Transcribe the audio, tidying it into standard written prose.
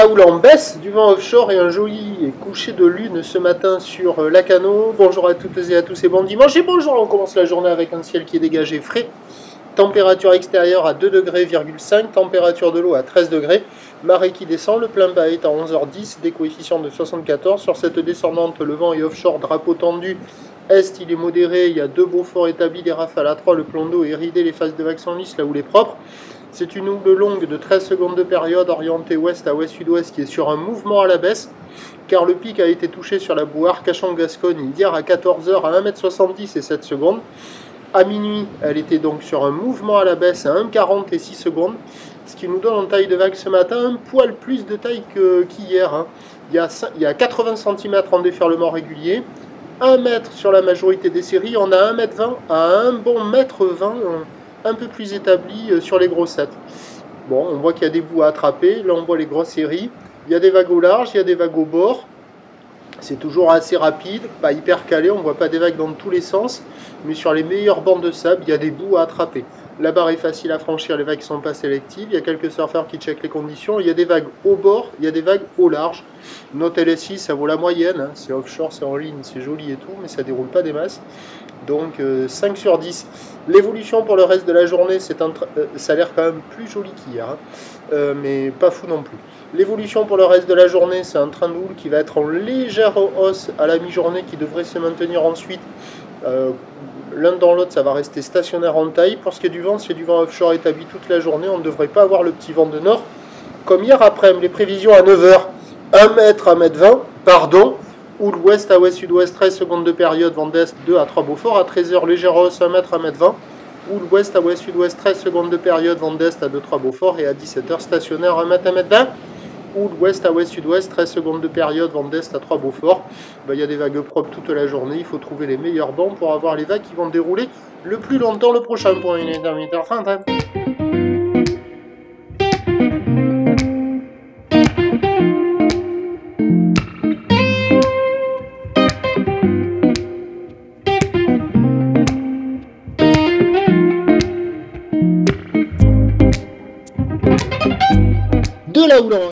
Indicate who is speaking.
Speaker 1: la houle en baisse, du vent offshore et un joli coucher de lune ce matin sur Lacanau. Bonjour à toutes et à tous et bon dimanche. Et bonjour, on commence la journée avec un ciel qui est dégagé frais. Température extérieure à 2,5 degrés, température de l'eau à 13 degrés. Marée qui descend, le plein bas est à 11h10, des coefficients de 74. Sur cette descendante, le vent est offshore, drapeau tendu. Est, il est modéré, il y a 2 beaux forts établis, des rafales à 3, le plan d'eau est ridé, les phases de vagues sont lisses, la houle est propre. C'est une houle longue de 13 secondes de période, orientée ouest à ouest-sud-ouest, qui est sur un mouvement à la baisse, car le pic a été touché sur la boue Arcachon-Gascogne hier à 14h à 1m70 et 7 secondes. À minuit, elle était donc sur un mouvement à la baisse à 1m40 et 6 secondes, ce qui nous donne en taille de vague ce matin un poil plus de taille qu'hier. Il y a 80 cm en déferlement régulier, 1 mètre sur la majorité des séries, on a 1m20 à un bon mètre 20 un peu plus établi sur les grossettes. Bon, on voit qu'il y a des bouts à attraper, là on voit les grosses séries, il y a des vagues au large, il y a des vagues au bord, c'est toujours assez rapide, pas hyper calé, on ne voit pas des vagues dans tous les sens, mais sur les meilleures bandes de sable, il y a des bouts à attraper. La barre est facile à franchir, les vagues ne sont pas sélectives, il y a quelques surfeurs qui checkent les conditions, il y a des vagues au bord, il y a des vagues au large. Notre LSI, ça vaut la moyenne, hein. C'est offshore, c'est en ligne, c'est joli et tout, mais ça ne déroule pas des masses. Donc 5 sur 10. L'évolution pour le reste de la journée, ça a l'air quand même plus joli qu'hier, hein. Mais pas fou non plus. L'évolution pour le reste de la journée, c'est un train de houle qui va être en légère hausse à la mi-journée, qui devrait se maintenir ensuite. L'un dans l'autre, ça va rester stationnaire en taille. Pour ce qui est du vent, c'est du vent offshore établi toute la journée. On ne devrait pas avoir le petit vent de nord. Comme hier après, les prévisions à 9h, 1 mètre à 1m20, pardon. Houle ouest à ouest-sud-ouest, 13 secondes de période, vent d'est 2 à 3 Beaufort. À 13h, légère hausse, 1 mètre à 1m20. Houle ouest à ouest-sud-ouest, 13 secondes de période, vent d'est à 2-3 Beaufort. Et à 17h, stationnaire, 1 mètre à 1m20. Houle ouest à ouest-sud-ouest, 13 secondes de période, vent d'est à 3 Beaufort. Il y a des vagues propres toute la journée. Il faut trouver les meilleurs bancs pour avoir les vagues qui vont dérouler le plus longtemps le prochain point. Il est 8h30. De la houle